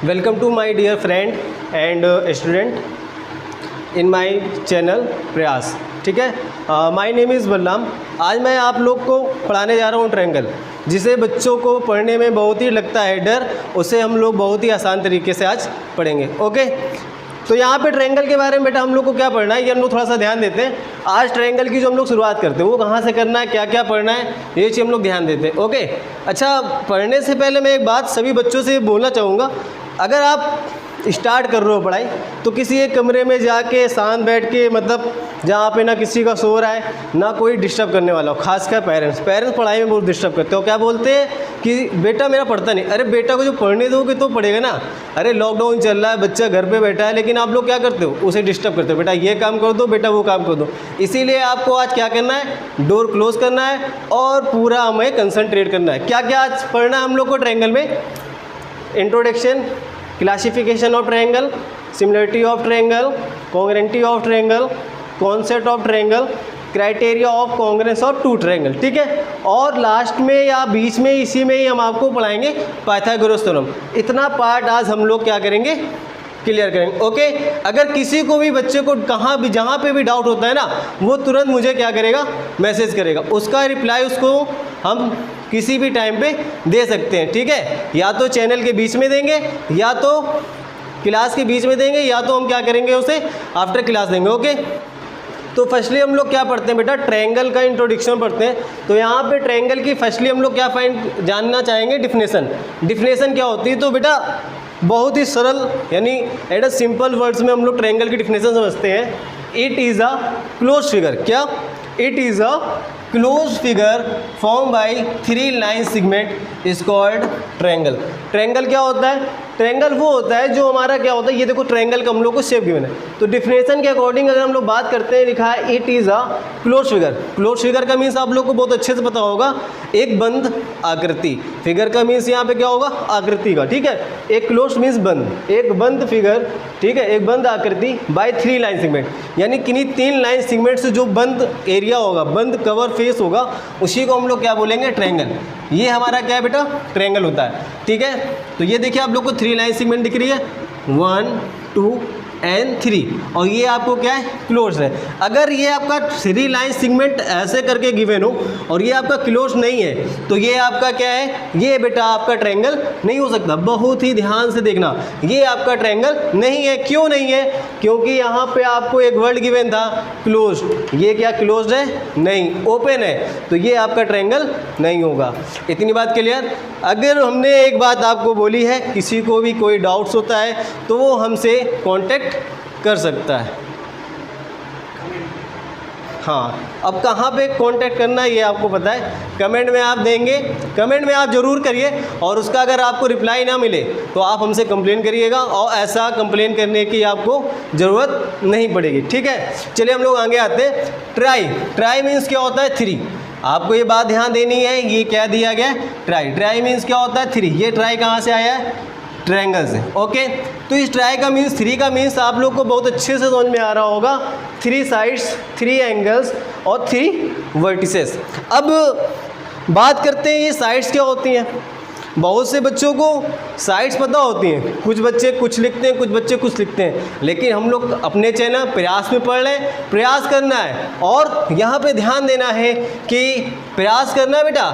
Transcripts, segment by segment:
Welcome to my dear friend and student in my channel Prayas. ठीक है, my name is Balram. आज मैं आप लोग को पढ़ाने जा रहा हूँ ट्रायंगल, जिसे बच्चों को पढ़ने में बहुत ही लगता है डर, उसे हम लोग बहुत ही आसान तरीके से आज पढ़ेंगे। ओके, तो यहाँ पे ट्रायंगल के बारे में बेटा हम लोग को क्या पढ़ना है, ये हम लोग थोड़ा सा ध्यान देते हैं। आज ट्रायंगल की जो हम लोग शुरुआत करते हैं वो कहाँ से करना है, क्या क्या पढ़ना है, ये चीज़ हम लोग ध्यान देते हैं। ओके, अच्छा, पढ़ने से पहले मैं एक बात सभी बच्चों से बोलना चाहूँगा, अगर आप स्टार्ट कर रहे हो पढ़ाई तो किसी एक कमरे में जाके शांत बैठ के, मतलब जहाँ पे ना किसी का शोर आए ना कोई डिस्टर्ब करने वाला हो, खासकर पेरेंट्स पढ़ाई में बहुत डिस्टर्ब करते हो। क्या बोलते हैं कि बेटा मेरा पढ़ता नहीं। अरे बेटा को जो पढ़ने दोगे तो पढ़ेगा ना। अरे लॉकडाउन चल रहा है, बच्चा घर पे बैठा है, लेकिन आप लोग क्या करते हो, उसे डिस्टर्ब करते हो, बेटा ये काम कर दो, बेटा वो काम कर दो। इसीलिए आपको आज क्या करना है, डोर क्लोज करना है और पूरा हमें कंसंट्रेट करना है। क्या क्या आज पढ़ना है हम लोग को ट्रायंगल में? Introduction, classification of triangle, similarity of triangle, congruency of triangle, concept of triangle, criteria of congruence of two triangle. ठीक है, और लास्ट में या बीच में इसी में ही हम आपको पढ़ाएंगे पाइथागोरस थ्योरम। इतना पार्ट आज हम लोग क्या करेंगे, क्लियर करेंगे। ओके, अगर किसी को भी बच्चे को कहाँ भी जहाँ पे भी डाउट होता है ना, वो तुरंत मुझे क्या करेगा, मैसेज करेगा। उसका रिप्लाई उसको हम किसी भी टाइम पे दे सकते हैं। ठीक है, या तो चैनल के बीच में देंगे, या तो क्लास के बीच में देंगे, या तो हम क्या करेंगे उसे आफ्टर क्लास देंगे। ओके, तो फर्स्टली हम लोग क्या पढ़ते हैं बेटा, ट्रायंगल का इंट्रोडक्शन पढ़ते हैं। तो यहाँ पे ट्रायंगल की फर्स्टली हम लोग क्या जानना चाहेंगे, डिफिनेशन। डिफिनेशन क्या होती है, तो बेटा बहुत ही सरल, यानी एट अ सिंपल वर्ड्स में हम लोग ट्रायंगल की डिफिनेशन समझते हैं। It is a close figure. क्या? It is a close figure form by 3 line segment is called triangle. Triangle क्या होता है? ट्रायंगल वो होता है जो हमारा क्या होता है, ये देखो ट्रायंगल का हम लोग को शेप गिवन है। तो डिफिनेशन के अकॉर्डिंग अगर हम लोग बात करते हैं, लिखा है it is a close figure. Close figure का मीन्स आप लोग को बहुत अच्छे से पता होगा, एक बंद आकृति। फिगर का मीन्स यहाँ पे क्या होगा, आकृति का। ठीक है, एक क्लोज मीन्स बंद, एक बंद फिगर। ठीक है, एक बंद आकृति बाय 3 लाइन सेगमेंट, यानी किन्हीं 3 लाइन सेगमेंट से जो बंद एरिया होगा, बंद कवर फेस होगा, उसी को हम लोग क्या बोलेंगे, ट्रायंगल। ये हमारा क्या है बेटा, ट्रायंगल होता है। ठीक है, तो ये देखिए आप लोग को 3 लाइन सेगमेंट दिख रही है, 1 2 एंड 3, और ये आपको क्या है, क्लोज है। अगर ये आपका 3 लाइन सेगमेंट ऐसे करके गिवन हो और ये आपका क्लोज नहीं है, तो ये आपका क्या है, ये बेटा आपका ट्रायंगल नहीं हो सकता। बहुत ही ध्यान से देखना, ये आपका ट्रायंगल नहीं है। क्यों नहीं है? क्योंकि यहाँ पे आपको एक वर्ड गिवन था, क्लोज। ये क्या क्लोज है? नहीं, ओपन है, तो ये आपका ट्रायंगल नहीं होगा। इतनी बात क्लियर। अगर हमने एक बात आपको बोली है, किसी को भी कोई डाउट्स होता है तो वो हमसे कॉन्टेक्ट कर सकता है। हाँ, अब कहाँ पे कांटेक्ट करना है ये आपको पता है, कमेंट में आप देंगे, कमेंट में आप ज़रूर करिए। और उसका अगर आपको रिप्लाई ना मिले तो आप हमसे कंप्लेन करिएगा, और ऐसा कंप्लेन करने की आपको ज़रूरत नहीं पड़ेगी। ठीक है, चलिए हम लोग आगे आते हैं। ट्राई मीन्स क्या होता है, 3। आपको ये बात ध्यान देनी है, ये क्या दिया गया है, ट्राई मीन्स क्या होता है, 3। ये ट्राई कहाँ से आया है, ट्रायंगल से। ओके, तो इस ट्राई का मीन्स, 3 का मीन्स आप लोग को बहुत अच्छे से समझ में आ रहा होगा, 3 साइड्स, 3 एंगल्स और 3 वर्टिसेस। अब बात करते हैं ये साइड्स क्या होती हैं। बहुत से बच्चों को साइड्स पता होती हैं, कुछ बच्चे कुछ लिखते हैं, कुछ बच्चे कुछ लिखते हैं, लेकिन हम लोग अपने चैनल प्रयास में पढ़ रहे हैं। प्रयास करना है और यहाँ पे ध्यान देना है कि प्रयास करना है बेटा,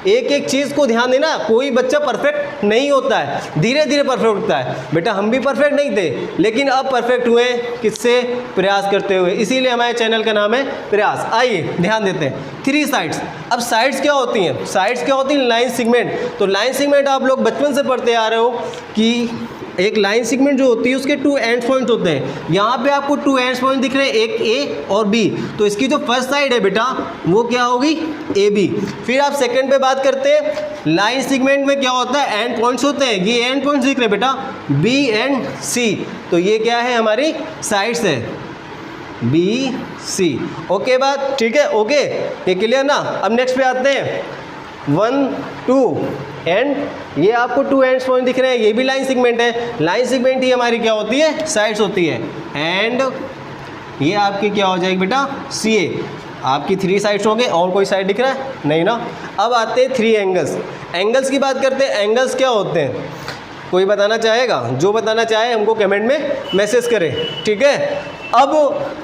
एक एक चीज़ को ध्यान देना। कोई बच्चा परफेक्ट नहीं होता है, धीरे धीरे परफेक्ट होता है। बेटा हम भी परफेक्ट नहीं थे, लेकिन अब परफेक्ट हुए, किससे, प्रयास करते हुए। इसीलिए हमारे चैनल का नाम है प्रयास। आइए ध्यान देते हैं, 3 साइड्स। अब साइड्स क्या होती हैं, साइड्स क्या होती हैं, लाइन सेगमेंट। तो लाइन सेगमेंट आप लोग बचपन से पढ़ते आ रहे हो कि एक लाइन सेगमेंट जो होती है उसके 2 एंड पॉइंट होते हैं। यहाँ पे आपको 2 एंड पॉइंट दिख रहे हैं, एक ए और बी। तो इसकी जो फर्स्ट साइड है बेटा वो क्या होगी, ए बी। फिर आप सेकंड पे बात करते हैं, लाइन सेगमेंट में क्या होता है, एंड पॉइंट्स होते हैं। ये एंड पॉइंट्स दिख रहे हैं बेटा, बी एंड सी। तो ये क्या है, हमारी साइड्स है, बी सी। ओके बात, ठीक है, ओके, ये क्लियर ना। अब नेक्स्ट पे आते हैं, 1 2 एंड ये आपको 2 एंड पॉइंट दिख रहे हैं, ये भी लाइन सेगमेंट है। लाइन सेगमेंट ही हमारी क्या होती है, साइड्स होती है। एंड ये आपकी क्या हो जाएगी बेटा, सी ए। आपकी 3 साइड्स होंगे, और कोई साइड दिख रहा है नहीं ना। अब आते हैं 3 एंगल्स। एंगल्स की बात करते हैं। एंगल्स क्या होते हैं, कोई बताना चाहेगा? जो बताना चाहे हमको कमेंट में मैसेज करें, ठीक है। अब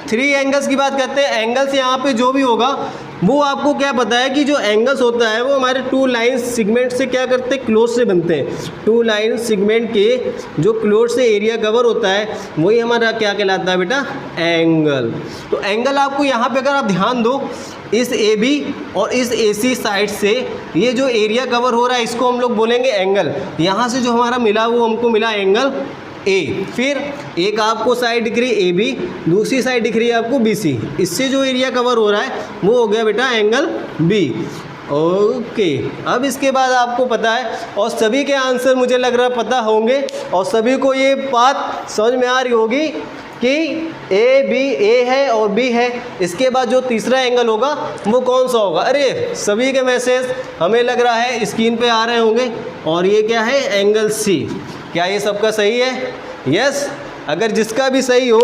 3 एंगल्स की बात करते हैं। एंगल्स यहाँ पे जो भी होगा वो आपको क्या पता है कि जो एंगल्स होता है वो हमारे 2 लाइन सेगमेंट से क्या करते हैं, क्लोज से बनते हैं। 2 लाइन सेगमेंट के जो क्लोज से एरिया कवर होता है वही हमारा क्या कहलाता है बेटा, एंगल। तो एंगल आपको यहाँ पे अगर आप ध्यान दो, इस AB और इस AC साइड से ये जो एरिया कवर हो रहा है इसको हम लोग बोलेंगे एंगल। यहाँ से जो हमारा मिला वो हमको मिला एंगल A। फिर एक आपको साइड दिख रही है AB, दूसरी साइड दिख रही है आपको BC। इससे जो एरिया कवर हो रहा है वो हो गया बेटा एंगल B। ओके, अब इसके बाद आपको पता है और सभी के आंसर मुझे लग रहा है पता होंगे और सभी को ये बात समझ में आ रही होगी कि A है और B है। इसके बाद जो तीसरा एंगल होगा वो कौन सा होगा? अरे सभी के मैसेज हमें लग रहा है स्क्रीन पे आ रहे होंगे। और ये क्या है, एंगल C। क्या ये सबका सही है? यस। अगर जिसका भी सही हो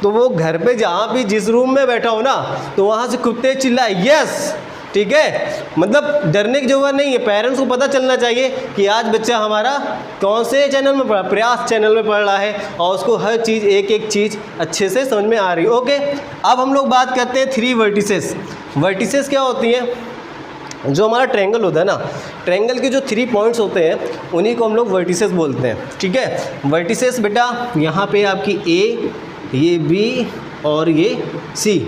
तो वो घर पे जहाँ भी जिस रूम में बैठा हो ना तो वहाँ से खूब तेज चिल्लाए यस, ठीक है। मतलब डरने की जरूरत नहीं है, पेरेंट्स को पता चलना चाहिए कि आज बच्चा हमारा कौन से चैनल में पढ़ा, प्रयास चैनल में पढ़ रहा है और उसको हर चीज़ एक एक चीज़ अच्छे से समझ में आ रही है। ओके, अब हम लोग बात करते हैं 3 वर्टिसेस। वर्टिसेस क्या होती हैं? जो हमारा ट्रायंगल होता है ना, ट्रायंगल के जो 3 पॉइंट्स होते हैं उन्हीं को हम लोग वर्टिसेस बोलते हैं, ठीक है। वर्टिसेस बेटा यहाँ पे आपकी A, ये B और ये C।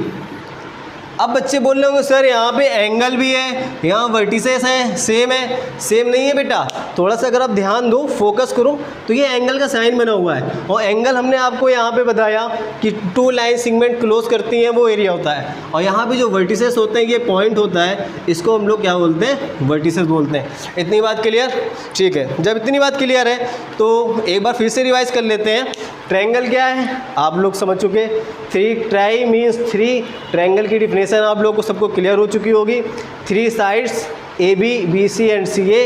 अब बच्चे बोल रहे होंगे सर यहाँ पे एंगल भी है, यहाँ वर्टिसेस हैं, सेम है। सेम नहीं है बेटा, थोड़ा सा अगर आप ध्यान दो, फोकस करो तो ये एंगल का साइन बना हुआ है और एंगल हमने आपको यहाँ पे बताया कि 2 लाइन सेगमेंट क्लोज करती हैं वो एरिया होता है। और यहाँ पे जो वर्टिसेस होते हैं ये पॉइंट होता है, इसको हम लोग क्या बोलते हैं, वर्टिसेस बोलते हैं। इतनी बात क्लियर? ठीक है, जब इतनी बात क्लियर है तो एक बार फिर से रिवाइज कर लेते हैं। ट्रायंगल क्या है आप लोग समझ चुके, 3 ट्राई मीन्स 3। ट्रायंगल की डिफिनेशन आप लोग को सबको क्लियर हो चुकी होगी। 3 sides AB, BC and CA,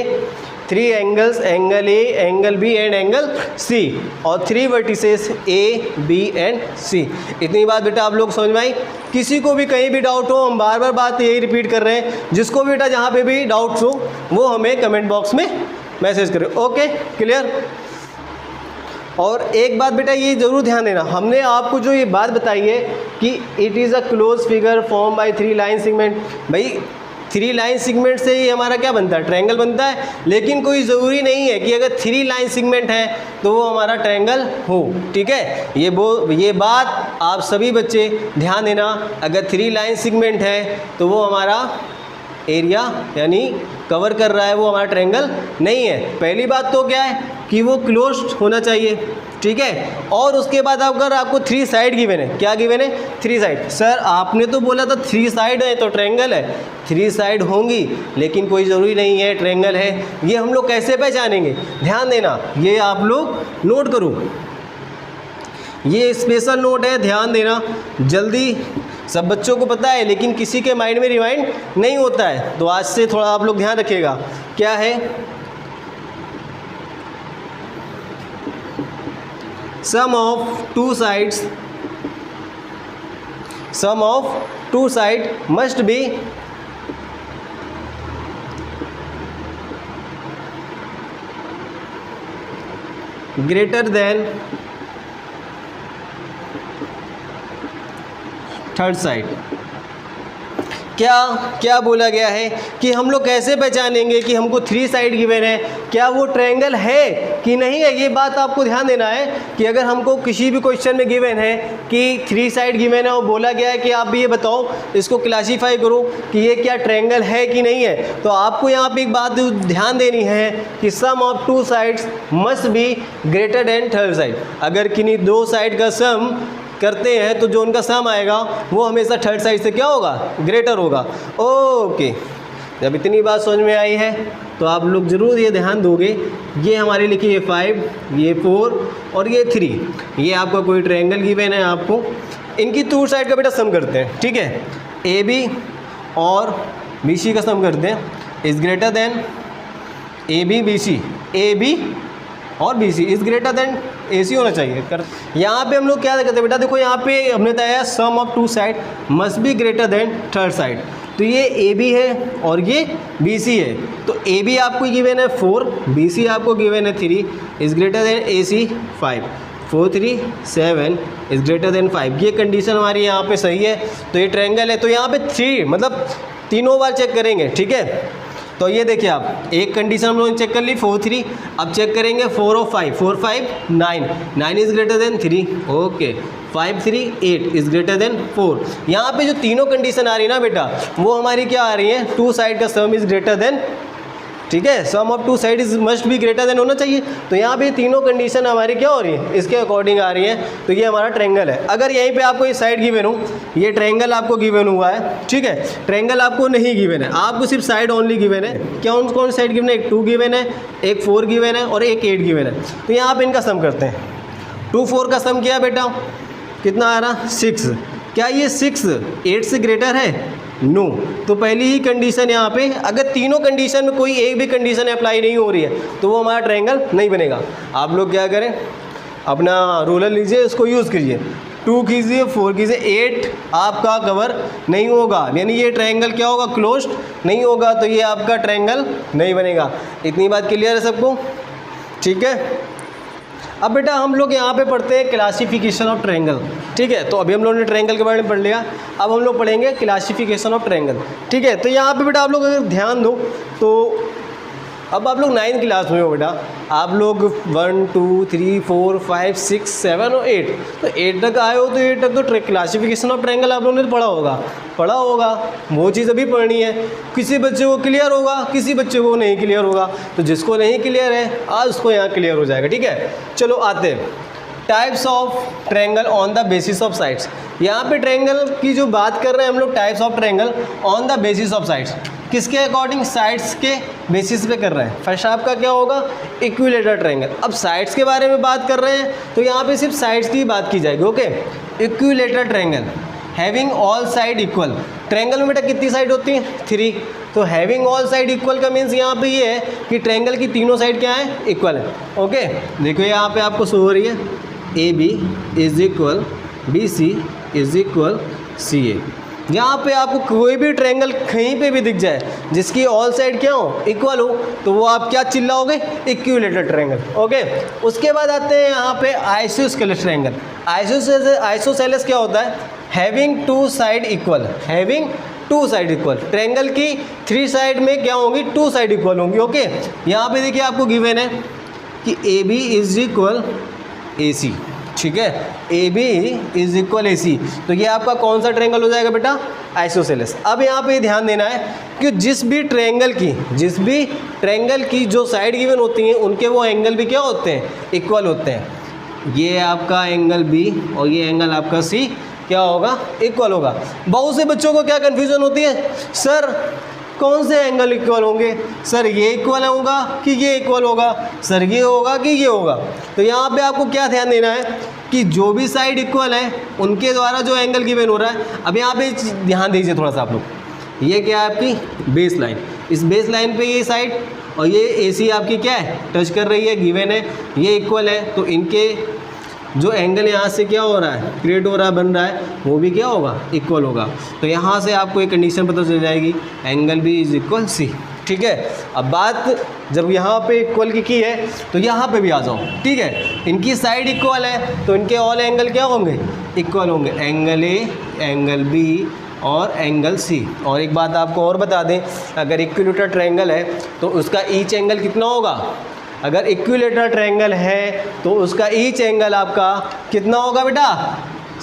3 angles, angle A, angle B and angle C, और 3 vertices A, B and C। इतनी बात बेटा आप लोग समझ में आई? किसी को भी कहीं भी डाउट हो, हम बार बार बात यही रिपीट कर रहे हैं, जिसको भी बेटा जहाँ पे भी डाउट्स हो वो हमें कमेंट बॉक्स में मैसेज करें। Okay, clear? और एक बात बेटा ये ज़रूर ध्यान देना, हमने आपको जो ये बात बताई है कि it is a close figure form by 3 line segment. भाई 3 लाइन सेगमेंट से ही हमारा क्या बनता है, ट्रायंगल बनता है। लेकिन कोई ज़रूरी नहीं है कि अगर 3 लाइन सेगमेंट है तो वो हमारा ट्रायंगल हो, ठीक है। ये बात आप सभी बच्चे ध्यान देना, अगर 3 लाइन सेगमेंट है तो वो हमारा एरिया यानी कवर कर रहा है, वो हमारा ट्रायंगल नहीं है। पहली बात तो क्या है कि वो क्लोज्ड होना चाहिए, ठीक है। और उसके बाद अगर आपको 3 साइड गिवन है, क्या गिवन है, 3 साइड। सर आपने तो बोला था 3 साइड है तो ट्रायंगल है, 3 साइड होंगी लेकिन कोई ज़रूरी नहीं है ट्रायंगल है। ये हम लोग कैसे पहचानेंगे, ध्यान देना, ये आप लोग नोट करो, ये स्पेशल नोट है, ध्यान देना जल्दी। सब बच्चों को पता है लेकिन किसी के माइंड में रिमाइंड नहीं होता है, तो आज से थोड़ा आप लोग ध्यान रखिएगा। क्या है, sum of two side must be greater than third side. क्या बोला गया है कि हम लोग कैसे पहचानेंगे कि हमको 3 साइड गिवन है, क्या वो ट्रायंगल है कि नहीं है। ये बात आपको ध्यान देना है कि अगर हमको किसी भी क्वेश्चन में गिवन है कि 3 साइड गिवन है और बोला गया है कि आप भी ये बताओ, इसको क्लासीफाई करो कि ये क्या ट्रायंगल है कि नहीं है, तो आपको यहाँ पे एक बात ध्यान देनी है कि sum of 2 sides must be greater than third side. अगर किन्हीं 2 साइड का सम करते हैं तो जो उनका सम आएगा वो हमेशा थर्ड साइड से क्या होगा, ग्रेटर होगा। ओके, जब इतनी बात समझ में आई है तो आप लोग ज़रूर ये ध्यान दोगे, ये हमारे लिखिए ये 5, ये 4 और ये 3, ये आपका कोई ट्रायंगल गिवन है, आपको इनकी 2 साइड का बेटा सम करते हैं, ठीक है। AB और BC का सम करते हैं, is greater then AB BC, AB और BC is greater then AC होना चाहिए। यहाँ पे हम लोग क्या करते हैं बेटा, देखो यहाँ पे हमने बताया sum of 2 side must be greater than third side. तो ये ए बी है और ये बी सी है। तो ए बी आपको गिवन है 4, बी सी आपको गिवन है 3 is greater than A C 5, 4 3 7 is greater than 5। ये कंडीशन हमारी यहाँ पे सही है। तो ये ट्रायंगल है। तो यहाँ पे 3 मतलब तीनों बार चेक करेंगे, ठीक है। तो ये देखिए आप एक कंडीशन हम लोगों ने चेक कर ली 4 3, अब चेक करेंगे 4 और 5, 4 5 9, 9 is greater then 3, okay 5 3 8 is greater then 4। यहाँ पे जो तीनों कंडीशन आ रही है ना बेटा, वो हमारी क्या आ रही है, 2 साइड का सम इज़ ग्रेटर देन, ठीक है, sum of 2 side is must be greater than होना चाहिए। तो यहाँ पे तीनों कंडीशन हमारी क्या हो रही है, इसके अकॉर्डिंग आ रही है। तो ये हमारा ट्रायंगल है। अगर यहीं पे आपको इस साइड गिवन हो, ये ट्रायंगल आपको गिवन हुआ है, ठीक है, ट्रायंगल आपको नहीं गिवन है, आपको सिर्फ साइड ओनली गिवन है। कौन कौन साइड गिवन है, एक 2 गिवन है, एक 4 गिवन है और एक 8 गिवन है। तो यहाँ पे इनका सम करते हैं। 2 4 का सम किया बेटा, कितना आ रहा, 6। क्या ये 6 8 से ग्रेटर है, नो। तो पहली ही कंडीशन यहाँ पे, अगर तीनों कंडीशन में कोई एक भी कंडीशन अप्लाई नहीं हो रही है तो वो हमारा ट्रायंगल नहीं बनेगा। आप लोग क्या करें, अपना रूलर लीजिए, उसको यूज़ कीजिए, 2 कीजिए, 4 कीजिए, 8 आपका कवर नहीं होगा, यानी ये ट्रायंगल क्या होगा, क्लोज्ड नहीं होगा। तो ये आपका ट्रायंगल नहीं बनेगा। इतनी बात क्लियर है सबको, ठीक है। अब बेटा हम लोग यहाँ पे पढ़ते हैं क्लासिफिकेशन ऑफ ट्रायंगल, ठीक है। तो अभी हम लोगों ने ट्रायंगल के बारे में पढ़ लिया, अब हम लोग पढ़ेंगे क्लासिफिकेशन ऑफ ट्रायंगल, ठीक है। तो यहाँ पे बेटा आप लोग अगर ध्यान दो तो अब आप लोग 9th क्लास में हो बेटा, आप लोग 1 2 3 4 5 6 7 और 8, तो 8 तक आए हो तो 8 तक तो क्लासिफिकेशन ऑफ ट्रायंगल आप लोगों ने पढ़ा होगा। वो चीज़ अभी पढ़नी है। किसी बच्चे को क्लियर होगा, किसी बच्चे को नहीं क्लियर होगा। तो जिसको नहीं क्लियर है आज उसको यहाँ क्लियर हो जाएगा, ठीक है। चलो आते हैं types of triangle on the basis of sides. यहाँ पे ट्रायंगल की जो बात कर रहे हैं हम लोग, types of triangle on the basis of sides, किसके अकॉर्डिंग, साइड्स के बेसिस पे कर रहे हैं। फर्स्ट आपका क्या होगा, इक्विलेटरल ट्रायंगल। अब साइड्स के बारे में बात कर रहे हैं तो यहाँ पे सिर्फ साइड्स की बात की जाएगी, okay. Equilateral triangle having all side equal. Triangle में बेटा कितनी साइड होती है, 3। तो हैविंग ऑल साइड इक्वल का मीन्स यहाँ पे ये है कि ट्रायंगल की तीनों साइड क्या है, इक्वल है, ओके। देखो यहाँ पे आपको शो हो रही है A B is equal B C is equal C A. यहाँ पे आपको कोई भी ट्रायंगल कहीं पे भी दिख जाए जिसकी ऑल साइड क्या हो, इक्वल हो, तो वो आप क्या चिल्लाओगे, इक्विलेटरल ट्रायंगल, ओके। उसके बाद आते हैं यहाँ पे आइसोसेलेस ट्रायंगल। आइसोसेलेस क्या होता है, having 2 side equal, having 2 side equal. Triangle की 3 साइड में क्या होंगी, 2 साइड इक्वल होंगी, ओके। यहाँ पे देखिए आपको गिवन है कि ए बी इज इक्वल ए सी, ठीक है, ए बी इज इक्वल ए सी। तो ये आपका कौन सा ट्रायंगल हो जाएगा बेटा, आइसोसेलेस। अब यहाँ पे ध्यान देना है कि जिस भी ट्रायंगल की जो साइड गिवन होती हैं उनके वो एंगल भी क्या होते हैं, इक्वल होते हैं। ये आपका एंगल बी और ये एंगल आपका सी क्या होगा, इक्वल होगा। बहुत से बच्चों को क्या कन्फ्यूजन होती है, सर कौन से एंगल इक्वल होंगे, सर ये इक्वल होगा कि ये इक्वल होगा, सर ये होगा कि ये होगा। तो यहाँ पे आपको क्या ध्यान देना है कि जो भी साइड इक्वल है उनके द्वारा जो एंगल गिवन हो रहा है। अब यहाँ पे ध्यान दीजिए थोड़ा सा आप लोग, ये क्या है आपकी बेस लाइन, इस बेस लाइन पे ये साइड और ये ए सी आपकी क्या है, टच कर रही है, गिवन है, ये इक्वल है। तो इनके जो एंगल यहाँ से क्या हो रहा है, क्रिएट हो रहा है, बन रहा है, वो भी क्या होगा, इक्वल होगा। तो यहाँ से आपको एक कंडीशन पता चल जाएगी, angle B is equal C, ठीक है। अब बात जब यहाँ पे इक्वल की है तो यहाँ पे भी आ जाओ, ठीक है। इनकी साइड इक्वल है तो इनके ऑल एंगल क्या होंगे, इक्वल होंगे, एंगल ए, एंगल बी और एंगल सी। और एक बात आपको और बता दें, अगर इक्विलेटरल ट्रायंगल है तो उसका ईच एंगल कितना होगा, अगर इक्विलेटरल ट्रायंगल है तो उसका ईच एंगल आपका कितना होगा बेटा,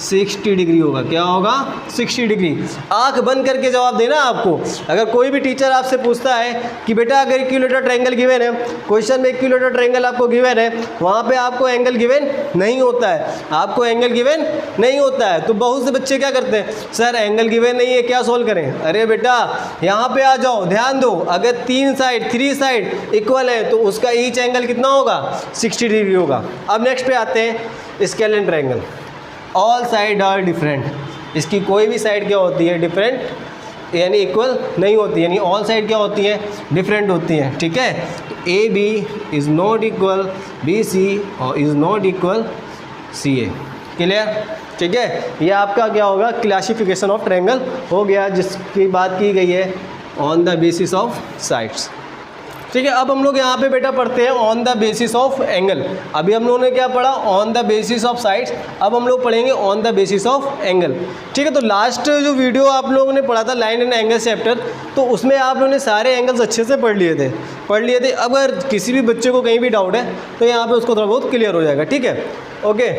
60 डिग्री होगा। क्या होगा, 60 डिग्री। आंख बंद करके जवाब देना आपको। अगर कोई भी टीचर आपसे पूछता है कि बेटा अगर इक्विलेटरल ट्रायंगल गिवन है, क्वेश्चन में इक्विलेटरल ट्रायंगल आपको गिवन है, वहाँ पे आपको एंगल गिवन नहीं होता है, आपको एंगल गिवन नहीं होता है, तो बहुत से बच्चे क्या करते हैं, सर एंगल गिवन नहीं है क्या सोल्व करें। अरे बेटा यहाँ पे आ जाओ, ध्यान दो, अगर 3 साइड इक्वल है तो उसका ईच एंगल कितना होगा, 60 डिग्री होगा। अब नेक्स्ट पे आते हैं scalene triangle. All side are different, इसकी कोई भी साइड क्या होती है, डिफरेंट यानी इक्वल नहीं होती, यानी ऑल साइड क्या होती है, डिफरेंट होती हैं, ठीक है। तो A B is not equal B C और is not equal C A, clear. ठीक है, ये आपका क्या होगा, क्लासिफिकेशन ऑफ ट्रायंगल हो गया, जिसकी बात की गई है on the basis of sides. ठीक है, अब हम लोग यहाँ पे बेटा पढ़ते हैं on the basis of angle. अभी हम लोगों ने क्या पढ़ा, on the basis of sides, अब हम लोग पढ़ेंगे on the basis of angle. ठीक है, तो लास्ट जो वीडियो आप लोगों ने पढ़ा था लाइन एंड एंगल चैप्टर, तो उसमें आप लोगों ने सारे एंगल्स अच्छे से पढ़ लिए थे। अगर किसी भी बच्चे को कहीं भी डाउट है तो यहाँ पर उसको थोड़ा बहुत क्लियर हो जाएगा। ठीक है, ओके,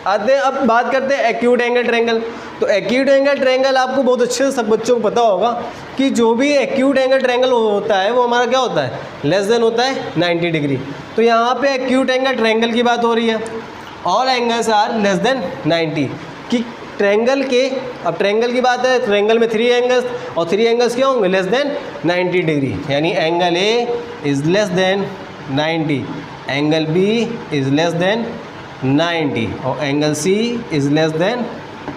आते हैं अब बात करते हैं एक्यूट एंगल ट्रायंगल। तो एक्यूट एंगल ट्रायंगल आपको बहुत अच्छे से सब बच्चों को पता होगा कि जो भी एक्यूट एंगल ट्रायंगल होता है वो हमारा क्या होता है, लेस देन होता है 90 डिग्री। तो यहाँ पे एक्यूट एंगल ट्रायंगल की बात हो रही है, all angles are less than 90 कि ट्रायंगल के, अब ट्रायंगल की बात है, ट्रायंगल में 3 एंगल्स और 3 एंगल्स क्या होंगे, लेस देन 90 डिग्री, यानी angle A is less than 90, angle B is less than 90 और angle C is less than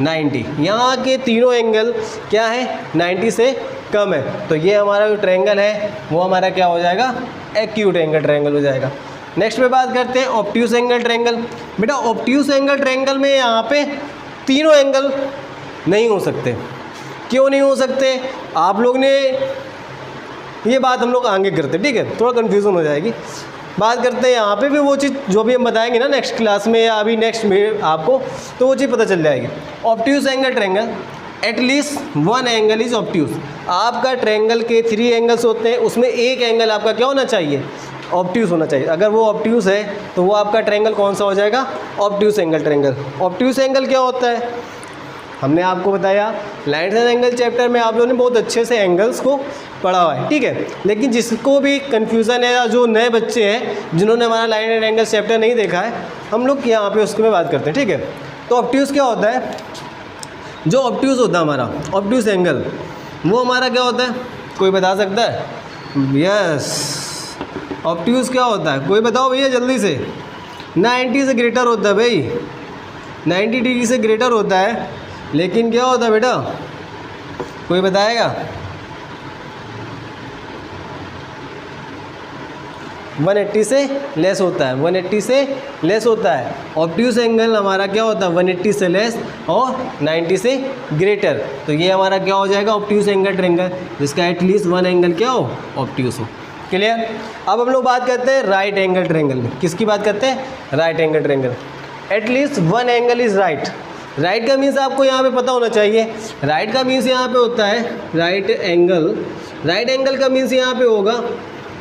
90। यहाँ के तीनों एंगल क्या है, 90 से कम है। तो ये हमारा जो ट्रायंगल है वो हमारा क्या हो जाएगा, एक्यूट एंगल ट्रायंगल हो जाएगा। नेक्स्ट पे बात करते हैं ऑब्ट्यूस एंगल ट्रायंगल। बेटा ऑब्ट्यूस एंगल ट्रायंगल में यहाँ पे तीनों एंगल नहीं हो सकते। क्यों नहीं हो सकते, आप लोग ने ये बात हम लोग आगे करते, ठीक है, थोड़ा कन्फ्यूज़न हो जाएगी। बात करते हैं यहाँ पे भी वो चीज़ जो भी हम बताएंगे ना नेक्स्ट क्लास में या अभी नेक्स्ट में आपको, तो वो चीज़ पता चल जाएगी। Obtuse angle triangle, at least 1 angle is obtuse. आपका ट्रायंगल के 3 एंगल्स होते हैं, उसमें एक एंगल आपका क्या होना चाहिए, ऑब्ट्यूस होना चाहिए। अगर वो ऑब्ट्यूस है तो वो आपका ट्रायंगल कौन सा हो जाएगा, obtuse angle triangle. Obtuse angle क्या होता है, हमने आपको बताया लाइन एंड एंगल चैप्टर में आप लोगों ने बहुत अच्छे से एंगल्स को पढ़ा हुआ है, ठीक है। लेकिन जिसको भी कन्फ्यूज़न है या जो नए बच्चे हैं जिन्होंने हमारा लाइन एंड एंगल चैप्टर नहीं देखा है, हम लोग यहाँ पे उसके में बात करते हैं, ठीक है। तो ऑब्ट्यूस क्या होता है, जो ऑब्ट्यूस होता है हमारा ऑब्ट्यूस एंगल, वो हमारा क्या होता है, कोई बता सकता है, यस, ऑब्ट्यूस क्या होता है, कोई बताओ भैया जल्दी से। 90 से ग्रेटर होता है भाई, 90 डिग्री से ग्रेटर होता है, लेकिन क्या होता है बेटा, कोई बताएगा, 180 से लेस होता है, 180 से लेस होता है। ऑब्ट्यूस एंगल हमारा क्या होता है, 180 से लेस और 90 से ग्रेटर। तो ये हमारा क्या हो जाएगा, ऑब्ट्यूस एंगल ट्रायंगल, जिसका एटलीस्ट 1 एंगल क्या हो, ऑब्ट्यूस हो। क्लियर। अब हम लोग बात करते हैं राइट एंगल ट्रायंगल में। किसकी बात करते हैं, right angle triangle. At least 1 angle is right. Right का मीन्स आपको यहाँ पे पता होना चाहिए, राइट का मीन्स यहाँ पे होता है राइट एंगल। राइट एंगल का मीन्स यहाँ पे होगा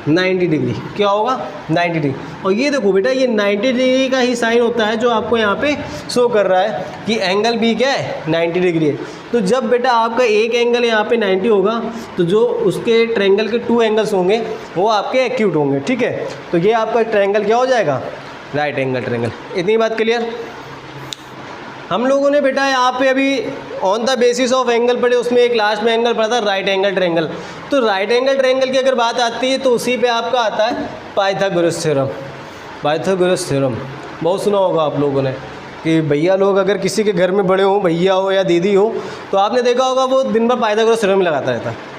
90 डिग्री। क्या होगा, 90 डिग्री। और ये देखो बेटा, ये 90 डिग्री का ही साइन होता है जो आपको यहाँ पे शो कर रहा है कि एंगल भी क्या है, 90 डिग्री है। तो जब बेटा आपका एक एंगल यहाँ पे 90 होगा तो जो उसके ट्रायंगल के 2 एंगल्स होंगे वो आपके एक्यूट होंगे, ठीक है। तो ये आपका ट्रायंगल क्या हो जाएगा, राइट एंगल ट्रायंगल। इतनी बात क्लियर। हम लोगों ने बेटा यहाँ पे अभी on the basis of angle पढ़े, उसमें एक लास्ट में एंगल पढ़ा था राइट एंगल ट्रायंगल। तो राइट एंगल ट्रायंगल की अगर बात आती है तो उसी पे आपका आता है पाइथागोरस थ्योरम। पाइथागोरस थ्योरम बहुत सुना होगा आप लोगों ने कि भैया लोग अगर किसी के घर में बड़े हों, भैया हो या दीदी हो, तो आपने देखा होगा वो दिन भर पाइथागोरस थ्योरम लगाता रहता है,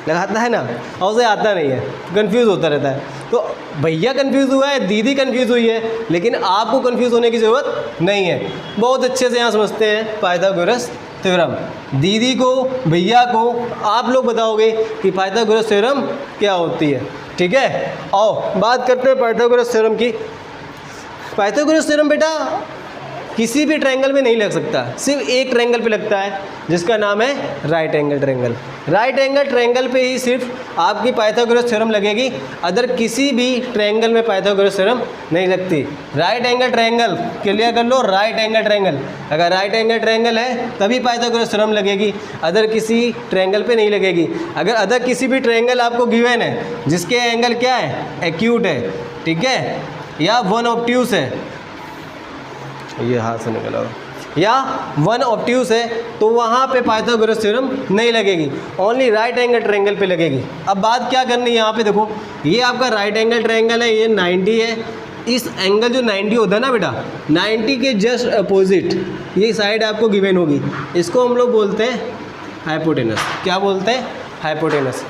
लगाता है ना, और उसे आता नहीं है, कंफ्यूज होता रहता है। तो भैया कंफ्यूज हुआ है, दीदी कंफ्यूज हुई है, लेकिन आपको कंफ्यूज होने की ज़रूरत नहीं है। बहुत अच्छे से यहाँ समझते हैं पाइथागोरस थ्योरम। दीदी को, भैया को आप लोग बताओगे कि पाइथागोरस थ्योरम क्या होती है, ठीक है। आओ बात करते हैं पाइथागोरस थ्योरम की। पाइथागोरस थ्योरम बेटा किसी भी ट्रायंगल में नहीं लग सकता, सिर्फ एक ट्रायंगल पे लगता है जिसका नाम है right angle triangle. Right angle triangle पे ही सिर्फ आपकी पाइथागोरस थ्योरम लगेगी, अदर किसी भी ट्रायंगल में पाइथागोरस थ्योरम नहीं लगती। राइट एंगल ट्रायंगल क्लियर कर लो, राइट एंगल ट्रायंगल, अगर राइट एंगल ट्रायंगल है तभी पाइथागोरस थ्योरम लगेगी, अदर किसी ट्रायंगल पे नहीं लगेगी। अगर अदर किसी भी ट्रायंगल आपको गिवन है जिसके एंगल क्या है, एक्यूट है, ठीक है, या 1 ऑब्ट्यूस है, ये हाथ से निकला, या 1 ऑब्ट्यूस है, तो वहाँ पे पाइथागोरस थ्योरम नहीं लगेगी, ओनली राइट एंगल ट्रायंगल पे लगेगी। अब बात क्या करनी है, यहाँ पे देखो, ये आपका राइट एंगल ट्रायंगल है, ये 90 है। इस एंगल जो 90 होता है ना बेटा, 90 के जस्ट अपोजिट ये साइड आपको गिवन होगी, इसको हम लोग बोलते हैं हाइपोटेनस। क्या बोलते हैं, हाइपोटेनस।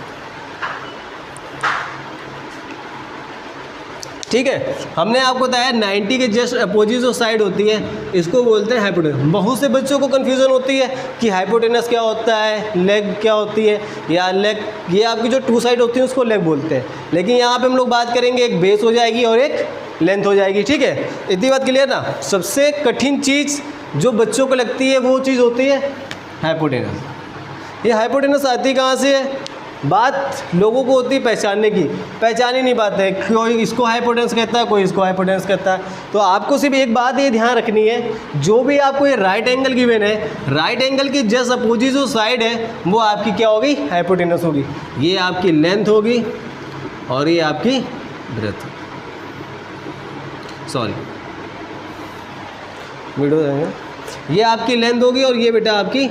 ठीक है। हमने आपको बताया 90 के जस्ट अपोजिट जो साइड होती है इसको बोलते हैं हाइपोटेनस। बहुत से बच्चों को कन्फ्यूज़न होती है कि हाइपोटेनस क्या होता है, लेग क्या होती है, या लेग ये आपकी जो टू साइड होती है उसको लेग बोलते हैं। लेकिन यहाँ पे हम लोग बात करेंगे एक बेस हो जाएगी और एक लेंथ हो जाएगी, ठीक है। इतनी बात क्लियर ना। सबसे कठिन चीज़ जो बच्चों को लगती है वो चीज़ होती है हाइपोटेनस। ये हाइपोटेनस आती कहाँ से है? बात लोगों को होती है पहचानने की, पहचान ही नहीं पाते हैं। कोई इसको हाइपोटेनस कहता है, कोई इसको हाइपोटेनस कहता है। तो आपको सिर्फ एक बात ये ध्यान रखनी है, जो भी आपको ये राइट एंगल गिवन है, राइट एंगल की जस्ट अपोजिट जो साइड है वो आपकी क्या होगी? हाइपोटेनस होगी। ये आपकी लेंथ होगी और ये आपकी ब्रेथ, सॉरी ये आपकी लेंथ होगी और ये बेटा आपकी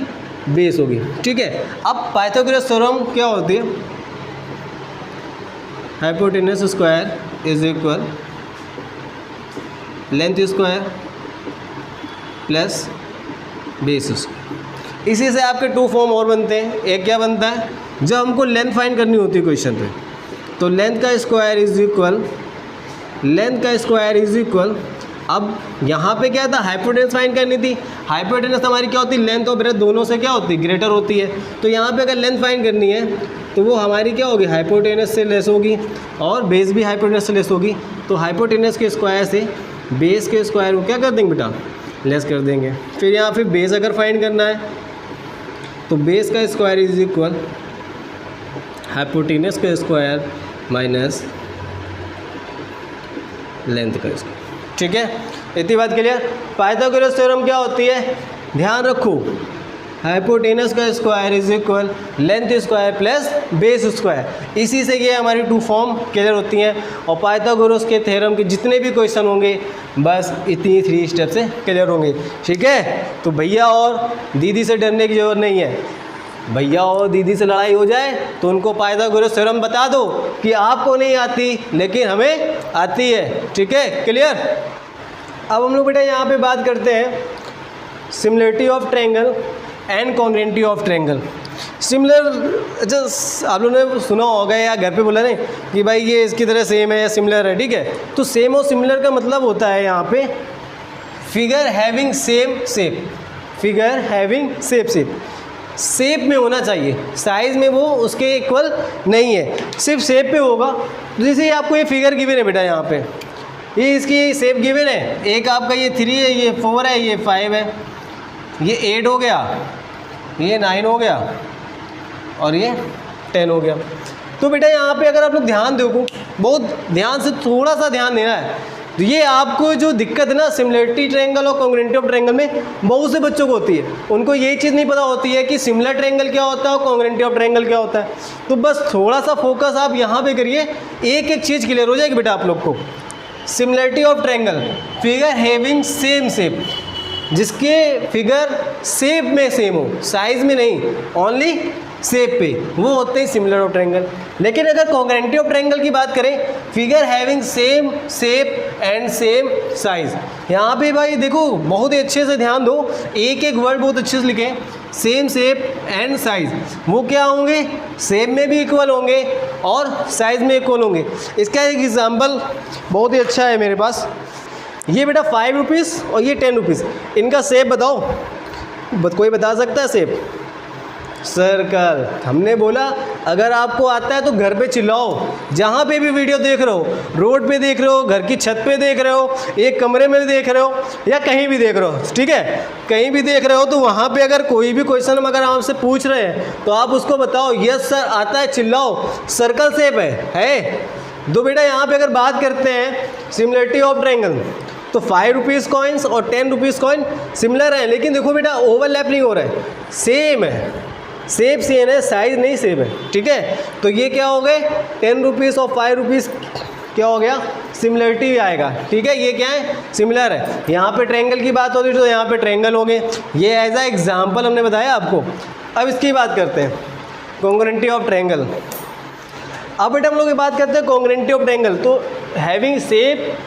बेस होगी, ठीक है। अब पाइथागोरस थ्योरम क्या होती है? Hypotenuse square is equal length square plus base square. इसी से आपके टू फॉर्म और बनते हैं। एक क्या बनता है, जब हमको लेंथ फाइंड करनी होती है क्वेश्चन पे, तो लेंथ का स्क्वायर इज इक्वल अब यहाँ पे क्या था? हाइपोटेनस फाइंड करनी थी। हाइपोटेनस हमारी क्या होती है? लेंथ और ब्रेथ दोनों से क्या होती है? ग्रेटर होती है। तो यहाँ पे अगर लेंथ फाइंड करनी है तो वो हमारी क्या होगी? हाइपोटेनस से लेस होगी और बेस भी हाइपोटेनस से लेस होगी। तो हाइपोटेनस के स्क्वायर से बेस के स्क्वायर को क्या कर देंगे बेटा? लेस कर देंगे। फिर यहाँ फिर बेस अगर फाइंड करना है तो बेस का स्क्वायर इज इक्वल हाइपोटेनस का स्क्वायर माइनस लेंथ का स्क्वायर, ठीक है। इतनी बात क्लियर। पाइथागोरस थ्योरम क्या होती है? ध्यान रखो, हाइपोटेनस का square is equal length square plus base square. इसी से ये हमारी टू फॉर्म क्लियर होती हैं। और पाइथागोरस के थ्योरम के जितने भी क्वेश्चन होंगे बस इतनी 3 स्टेप से क्लियर होंगे, ठीक है। तो भैया और दीदी से डरने की ज़रूरत नहीं है। भैया और दीदी से लड़ाई हो जाए तो उनको पाइथागोरस थ्योरम बता दो कि आपको नहीं आती लेकिन हमें आती है, ठीक है। क्लियर। अब हम लोग बेटा यहाँ पे बात करते हैं similarity of triangle and congruency of triangle. Similar, अच्छा आप लोगों ने सुना होगा या घर पे बोला नहीं कि भाई ये इसकी तरह सेम है या सिमिलर है, ठीक है। तो सेम और सिमिलर का मतलब होता है यहाँ पे figure having same shape, figure having shape shape में होना चाहिए, साइज़ में वो उसके इक्वल नहीं है, सिर्फ शेप पे होगा। तो जैसे आपको ये फिगर गिवन है बेटा, यहाँ पे ये इसकी शेप गिवन है। एक आपका ये 3 है, ये 4 है, ये 5 है, ये 8 हो गया, ये 9 हो गया और ये 10 हो गया। तो बेटा यहाँ पे अगर आप लोग ध्यान देखो, बहुत ध्यान से थोड़ा सा ध्यान देना है। तो ये आपको जो दिक्कत है ना सिमिलरिटी ट्रायंगल और कॉन्ग्रुएंटी ऑफ ट्रायंगल में, बहुत से बच्चों को होती है। उनको ये चीज़ नहीं पता होती है कि सिमिलर ट्रायंगल क्या होता है और कॉन्ग्रुएंटी ऑफ ट्रायंगल क्या होता है। तो बस थोड़ा सा फोकस आप यहाँ पे करिए, एक एक चीज़ क्लियर हो जाएगी बेटा आप लोग को। Similarity of triangle, figure having same shape, जिसके फिगर शेप में सेम हो, साइज में नहीं, ओनली शेप पे, वो होते हैं सिमिलर ऑफ ट्रायंगल। लेकिन अगर कॉन्ग्रुएंटी ऑफ ट्रायंगल की बात करें, figure having same shape and same size. यहाँ पे भाई देखो बहुत ही अच्छे से ध्यान दो, एक एक वर्ड बहुत अच्छे से लिखें। सेम शेप एंड साइज, वो क्या होंगे? शेप में भी इक्वल होंगे और साइज में इक्वल होंगे। इसका एक एग्जाम्पल बहुत ही अच्छा है मेरे पास। ये बेटा 5 रुपीज़ और ये 10 रुपीज़, इनका शेप बताओ, कोई बता सकता है शेप? सर्कल। हमने बोला अगर आपको आता है तो घर पे चिल्लाओ, जहाँ पे भी वीडियो देख रहे हो, रोड पे देख रहे हो, घर की छत पे देख रहे हो, एक कमरे में देख रहे हो या कहीं भी देख रहे हो, ठीक है, कहीं भी देख रहे हो, तो वहाँ पे अगर कोई भी क्वेश्चन अगर आपसे पूछ रहे हैं तो आप उसको बताओ यस सर आता है, चिल्लाओ, सर्कल शेप है। दो बेटा यहाँ पर अगर बात करते हैं सिमिलरिटी ऑफ ट्रायंगल, तो 5 रुपीज़ कॉइन्स और 10 रुपीज़ कॉइन सिमिलर है, लेकिन देखो बेटा ओवरलैप नहीं हो रहा है, सेम है, शेप सेम है, साइज नहीं सेम है, ठीक है। तो ये क्या हो गए 10 रुपीज़ और 5 रुपीज़ क्या हो गया? सिमिलरिटी आएगा, ठीक है। ये क्या है? सिमिलर है। यहाँ पे ट्रायंगल की बात होती है तो यहाँ पे ट्रायंगल हो गए। ये एज अ एग्जाम्पल हमने बताया आपको। अब इसकी बात करते हैं कॉन्ग्रुएंटी ऑफ ट्रायंगल। अब बेटा हम लोग ये बात करते हैं कॉन्ग्रुएंटी ऑफ ट्रायंगल। तो having shape,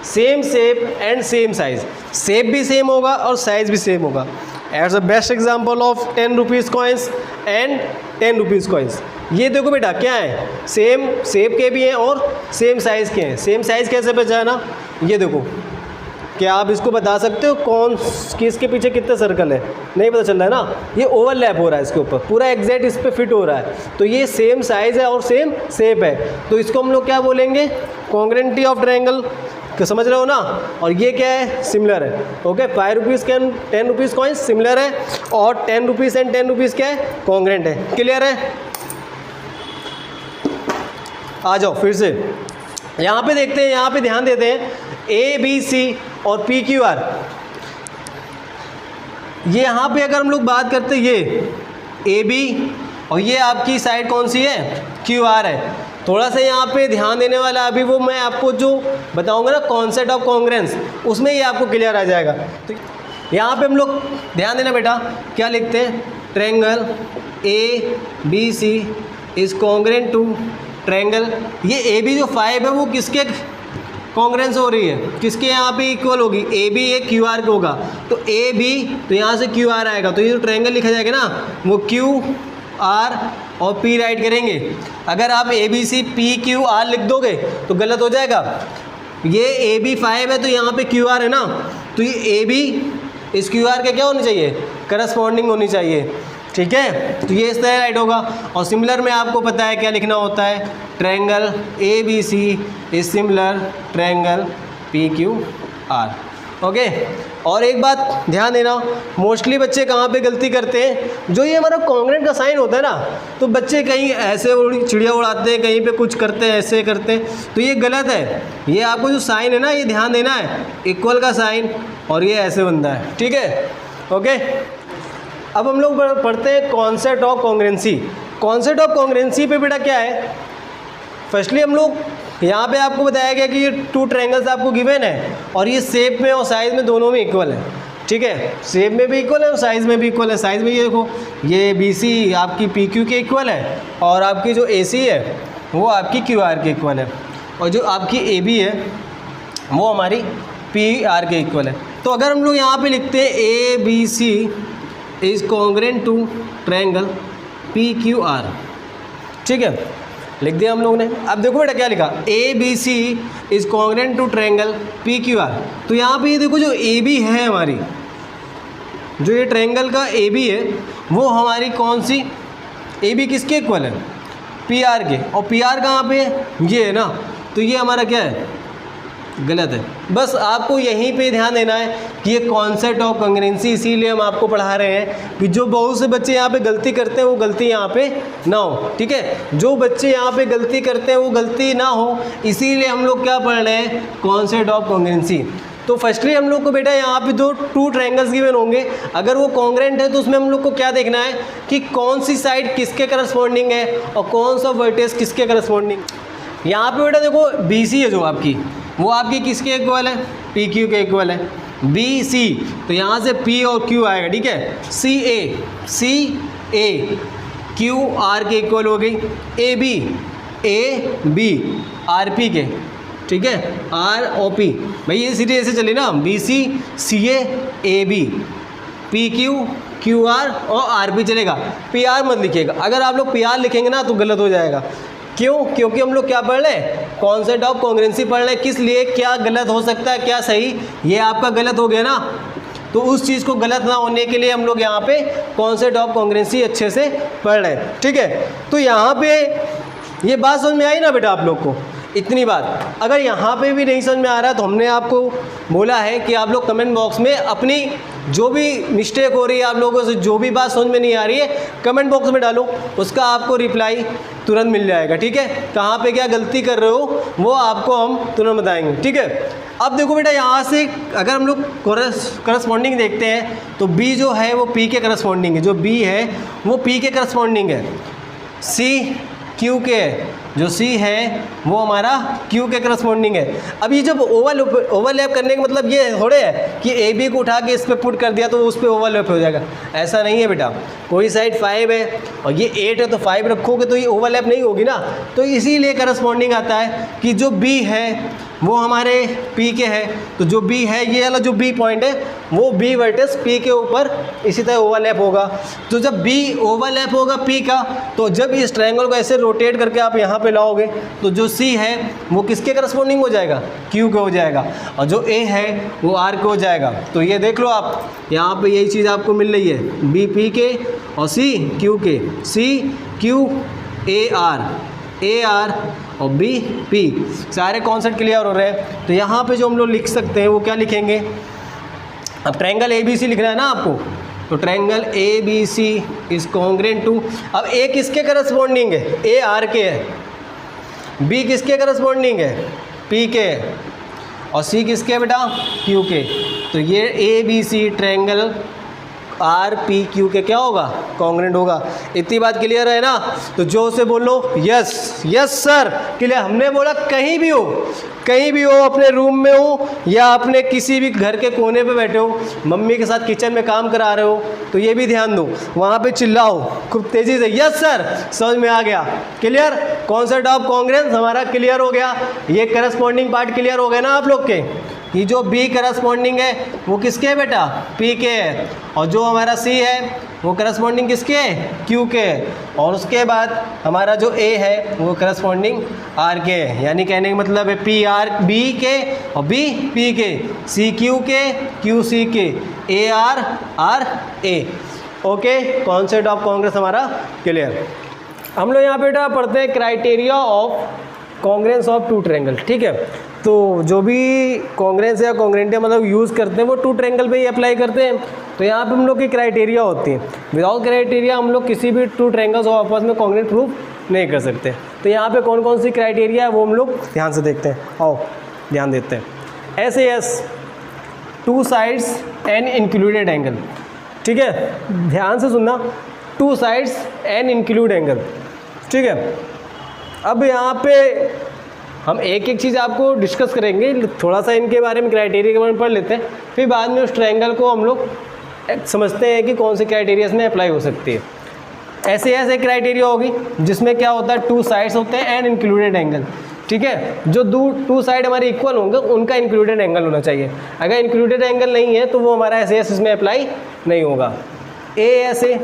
same shape and same size, shape भी सेम होगा और साइज भी सेम होगा। As a best example of 10 rupees coins and 10 rupees coins. ये देखो बेटा क्या है, सेम शेप के भी हैं और सेम साइज़ के हैं। सेम साइज़ कैसे पहचाना, ये देखो, क्या आप इसको बता सकते हो कौन किसके पीछे कितने सर्कल है? नहीं पता चल रहा है ना, ये ओवरलैप हो रहा है इसके ऊपर, पूरा एग्जैक्ट इस पर फिट हो रहा है, तो ये सेम साइज़ है और सेम शेप है, तो इसको हम लोग क्या बोलेंगे, कॉन्ग्रुएंटी ऑफ ट्रायंगल, समझ रहे हो ना। और ये क्या है, सिमिलर है। ओके, 5 रुपीज़ के 10 रुपीज़ कॉइन सिमिलर है और 10 रुपीज़ एंड 10 रुपीज़ क्या है, कॉन्ग्रुएंट है। क्लियर है? आ जाओ फिर से यहाँ पे देखते हैं, यहाँ पे ध्यान देते हैं, ABC और PQR। ये यहाँ पे अगर हम लोग बात करते हैं, ये AB और ये आपकी साइड कौन सी है, QR है। थोड़ा सा यहाँ पे ध्यान देने वाला, अभी वो मैं आपको जो बताऊंगा ना कॉन्सेप्ट ऑफ कॉन्ग्रुएंस, उसमें ये आपको क्लियर आ जाएगा। तो यहाँ पे हम लोग ध्यान देना बेटा, क्या लिखते हैं, triangle ABC is congruent to triangle, ये AB जो 5 है वो किसके कॉन्ग्रुएंस हो रही है, किसके यहाँ पे इक्वल होगी, AB ये QR के होगा, तो AB तो यहाँ से QR आएगा, तो ये जो ट्रायंगल लिखा जाएगा ना वो QR और P राइट करेंगे। अगर आप ABC PQR लिख दोगे तो गलत हो जाएगा। ये AB 5 है तो यहाँ पे QR है ना, तो ये AB इस QR के क्या होनी चाहिए, करस्पॉन्डिंग होनी चाहिए। ठीक है, तो ये इस तरह राइट होगा। और सिमिलर में आपको पता है क्या लिखना होता है, triangle ABC is similar triangle PQR। Okay, और एक बात ध्यान देना, मोस्टली बच्चे कहाँ पे गलती करते हैं, जो ये हमारा कॉन्ग्रुएंट का साइन होता है ना, तो बच्चे कहीं ऐसे चिड़िया उड़ाते हैं, कहीं पे कुछ करते हैं, ऐसे करते हैं, तो ये गलत है। ये आपको जो साइन है ना, ये ध्यान देना है, इक्वल का साइन, और ये ऐसे बनता है। ठीक है, ओके। अब हम लोग पढ़ते हैं concept of congruency. Concept of congruency पे बेटा क्या है, फर्स्टली हम लोग यहाँ पे आपको बताया गया कि ये 2 ट्रायंगल्स आपको गिवन है और ये शेप में और साइज़ में दोनों में इक्वल है। ठीक है, शेप में भी इक्वल है और साइज़ में भी इक्वल है। साइज़ में ये देखो, ये BC आपकी PQ के इक्वल है और आपकी जो AC है वो आपकी QR के इक्वल है, और जो आपकी AB है वो हमारी PR के इक्वल है। तो अगर हम लोग यहाँ पे लिखते हैं ABC is congruent to triangle PQR, ठीक है, लिख दिया हम लोगों ने। अब देखो बेटा क्या लिखा, ABC is congruent to triangle PQR। तो यहाँ पे ये देखो जो AB है हमारी, जो ये ट्रायंगल का AB है वो हमारी कौन सी, AB किसके इक्वल है, PR के, और PR कहाँ पे है, ये है ना, तो ये हमारा क्या है, गलत है। बस आपको यहीं पे ध्यान देना है कि ये कॉन्सेप्ट ऑफ कॉन्ग्रुएंसी, इसीलिए हम आपको पढ़ा रहे हैं कि जो बहुत से बच्चे यहाँ पे गलती करते हैं वो गलती यहाँ पे ना हो। ठीक है, जो बच्चे यहाँ पे गलती करते हैं वो गलती ना हो, इसीलिए हम लोग क्या पढ़ रहे हैं, कॉन्सेप्ट ऑफ कॉन्ग्रुएंसी। तो फर्स्टली हम लोग को बेटा यहाँ पे 2 ट्रायंगल्स गिवन होंगे, अगर वो कॉन्ग्रुएंट है तो उसमें हम लोग को क्या देखना है कि कौन सी साइड किसके करस्पॉन्डिंग है और कौन सा वर्टेक्स किसके करस्पॉन्डिंग। यहाँ पे बेटा देखो BC है जो आपकी, वो आपकी किसके इक्वल है, PQ के इक्वल है, BC, तो यहाँ से P और Q आएगा। ठीक है, CA QR के इक्वल हो गई, AB RP के, ठीक है, R और P, भाई ये सीरीज ऐसे चली ना, BC CA AB PQ QR और RP चलेगा, PR मत लिखिएगा। अगर आप लोग PR लिखेंगे ना तो गलत हो जाएगा। क्यों? क्योंकि हम लोग क्या पढ़ रहे हैं, कॉन्सेप्ट ऑफ कॉन्ग्रुएंसी पढ़ रहे हैं। किस लिए, क्या गलत हो सकता है क्या सही, ये आपका गलत हो गया ना, तो उस चीज़ को गलत ना होने के लिए हम लोग यहाँ पे कॉन्सेप्ट ऑफ कॉन्ग्रुएंसी अच्छे से पढ़ रहे हैं। ठीक है, तो यहाँ पे ये बात समझ में आई ना बेटा आप लोग को, इतनी बात। अगर यहाँ पे भी नहीं समझ में आ रहा तो हमने आपको बोला है कि आप लोग कमेंट बॉक्स में अपनी जो भी मिस्टेक हो रही है, आप लोगों से जो भी बात समझ में नहीं आ रही है, कमेंट बॉक्स में डालो, उसका आपको रिप्लाई तुरंत मिल जाएगा। ठीक है, कहाँ पे क्या गलती कर रहे हो वो आपको हम तुरंत बताएंगे। ठीक है, अब देखो बेटा यहाँ से अगर हम लोग करस्पॉन्डिंग देखते हैं तो B जो है वो P के करस्पॉन्डिंग है, जो B है वो P के करस्पॉन्डिंग है, C Q के है, जो C है वो हमारा Q के करस्पॉन्डिंग है। अब ये जब ओवरलैप करने का मतलब ये थोड़े है कि AB को उठा के इस पर पुट कर दिया तो उस पर ओवरलैप हो जाएगा, ऐसा नहीं है बेटा। कोई साइड 5 है और ये 8 है तो 5 रखोगे तो ये ओवरलैप नहीं होगी ना, तो इसीलिए करस्पॉन्डिंग आता है कि जो B है वो हमारे P के है, तो जो B है, ये वाला जो B पॉइंट है वो B वर्टेक्स P के ऊपर इसी तरह ओवरलैप होगा। तो जब B ओवरलैप होगा P का, तो जब इस ट्रायंगल को ऐसे रोटेट करके आप यहाँ पे लाओगे तो जो C है वो किसके करस्पॉन्डिंग हो जाएगा, Q के हो जाएगा, और जो A है वो R के हो जाएगा। तो ये देख लो आप, यहाँ पे यही चीज़ आपको मिल रही है, B P के और C Q के, C Q A R, A R और B P, सारे कॉन्सेप्ट क्लियर हो रहे हैं। तो यहाँ पे जो हम लोग लिख सकते हैं वो क्या लिखेंगे, अब ट्रायंगल ABC लिख रहा है ना आपको, तो triangle ABC is congruent to, अब A किसके करस्पॉन्डिंग है, A R के है, B किसके करस्पॉन्डिंग है, P के है, और C किसके है बेटा, Q के। तो ये ABC ट्रायंगल RPQ के क्या होगा, कॉन्ग्रेंट होगा। इतनी बात क्लियर है ना, तो जो से बोलो यस, यस सर, क्लियर। हमने बोला कहीं भी हो, कहीं भी हो, अपने रूम में हो या अपने किसी भी घर के कोने पे बैठे हो, मम्मी के साथ किचन में काम करा रहे हो, तो ये भी ध्यान दो, वहाँ पे चिल्लाओ खूब तेज़ी से, यस सर, समझ में आ गया, क्लियर। कॉन्सेप्ट ऑफ कॉन्ग्रेंस हमारा क्लियर हो गया, ये करस्पॉन्डिंग पार्ट क्लियर हो गया ना आप लोग के। ये जो B करस्पॉन्डिंग है वो किसके है बेटा, P के है, और जो हमारा C है वो करस्पॉन्डिंग किसके है, Q के है, और उसके बाद हमारा जो A है वो करस्पॉन्डिंग R के है। यानी कहने का मतलब है P R B के और B P के, C Q के, Q C के, A R R A। Okay, concept of congruence हमारा क्लियर। हम लोग यहाँ पे बेटा पढ़ते हैं criteria of congruence of two triangle, ठीक है। तो जो भी कॉन्ग्रेंस या कॉन्ग्रेंटिया मतलब यूज़ करते हैं वो टू ट्रायंगल पे ही अप्लाई करते हैं। तो यहाँ पे हम लोग की क्राइटेरिया होती है, विदाउट क्राइटेरिया हम लोग किसी भी टू ट्रायंगल्स और आपस में कॉन्ग्रेंट प्रूफ नहीं कर सकते। तो यहाँ पे कौन कौन सी क्राइटेरिया है वो हम लोग ध्यान से देखते हैं, आओ ध्यान देते हैं। SAS two sides and included angle, ठीक है, ध्यान से सुनना, two sides and include angle, ठीक है। अब यहाँ पे हम एक एक चीज़ आपको डिस्कस करेंगे, थोड़ा सा इनके बारे में क्राइटेरिया के बारे में पढ़ लेते हैं, फिर बाद में उस ट्रायंगल को हम लोग समझते हैं कि कौन से क्राइटेरिया में अप्लाई हो सकती है। SAS एक क्राइटेरिया होगी जिसमें क्या होता है, टू साइड्स होते हैं एंड इंक्लूडेड एंगल, ठीक है। जो टू साइड हमारे इक्वल होंगे उनका इंक्लूडेड एंगल होना चाहिए। अगर इंक्लूडेड एंगल नहीं है तो वो हमारा SAS इसमें अप्लाई नहीं होगा। ASA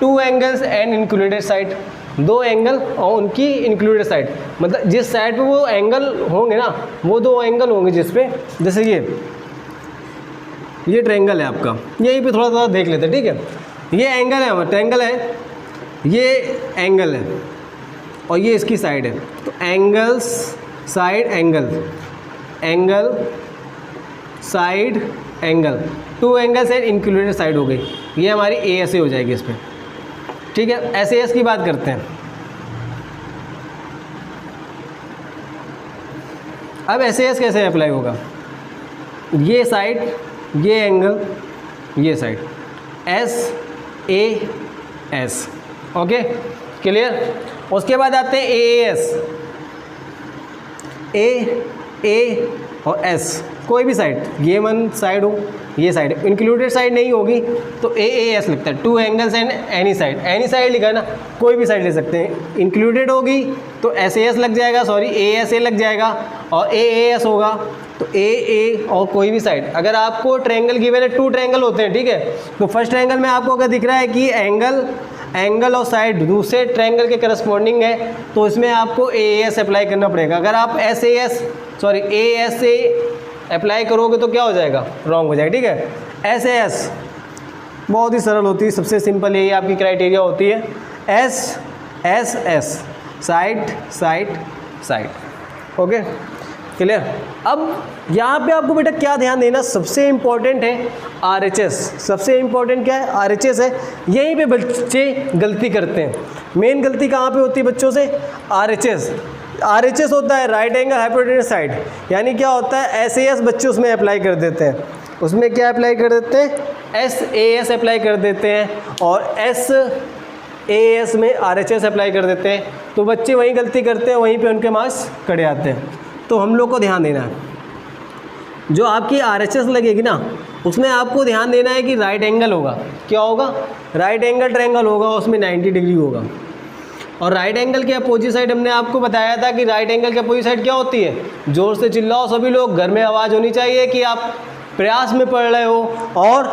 two angles and included side, दो एंगल और उनकी इंक्लूडेड साइड, मतलब जिस साइड पे वो एंगल होंगे ना वो दो एंगल होंगे जिस पे, जैसे ये ट्रायंगल है आपका, यहीं पे थोड़ा सा देख लेते हैं, ठीक है। ये एंगल है हमारा, ट्रायंगल है, ये एंगल है और ये इसकी साइड है। तो angles side angle, angle side angle, two angles and included side हो गई, ये हमारी ASA हो जाएगी इस पर, ठीक है। SAS की बात करते हैं। अब SAS कैसे अप्लाई होगा, ये साइड, ये एंगल, ये साइड, SAS, ओके क्लियर। उसके बाद आते हैं AAS, A और S, कोई भी साइड, ये वन साइड हो, ये साइड इंक्लूडेड साइड नहीं होगी तो AAS लगता है, two angles and any side, any side लिखा है ना, कोई भी साइड ले सकते हैं। इंक्लूडेड होगी तो SAS लग जाएगा, सॉरी ASA लग जाएगा, और AAS होगा तो AA और कोई भी साइड। अगर आपको ट्रायंगल गिवन है, टू ट्रायंगल होते हैं, ठीक है, तो फर्स्ट ट्रायंगल में आपको अगर दिख रहा है कि एंगल और साइड दूसरे ट्रायंगल के करस्पॉन्डिंग है तो इसमें आपको AAS अप्लाई करना पड़ेगा। अगर आप ASA अप्लाई करोगे तो क्या हो जाएगा, रॉन्ग हो जाएगा, ठीक है। SAS बहुत ही सरल होती है, सबसे सिंपल यही आपकी क्राइटेरिया होती है, SS side side side, okay clear. अब यहाँ पे आपको बेटा क्या ध्यान देना, सबसे इम्पोर्टेंट है RHS, सबसे इम्पोर्टेंट क्या है, RHS है। यहीं पे बच्चे गलती करते हैं, मेन गलती कहाँ पे होती है बच्चों से, RHS होता है राइट एंगल हाइपोटेन्यूज साइड, यानी क्या होता है SAS बच्चे उसमें अप्लाई कर देते हैं, उसमें क्या अप्लाई कर देते हैं, SAS अप्लाई कर देते हैं, और SAS में RHS अप्लाई कर देते हैं। तो बच्चे वहीं गलती करते हैं, वहीं पे उनके मार्क्स कटे आते हैं। तो हम लोग को ध्यान देना है, जो आपकी RHS लगेगी ना उसमें आपको ध्यान देना है कि राइट एंगल होगा, क्या होगा, राइट एंगल ट्रायंगल होगा, उसमें 90 डिग्री होगा। और राइट एंगल के अपोजिट साइड हमने आपको बताया था कि राइट एंगल के अपोजिट साइड क्या होती है, जोर से चिल्लाओ सभी लोग, घर में आवाज़ होनी चाहिए कि आप प्रयास में पढ़ रहे हो। और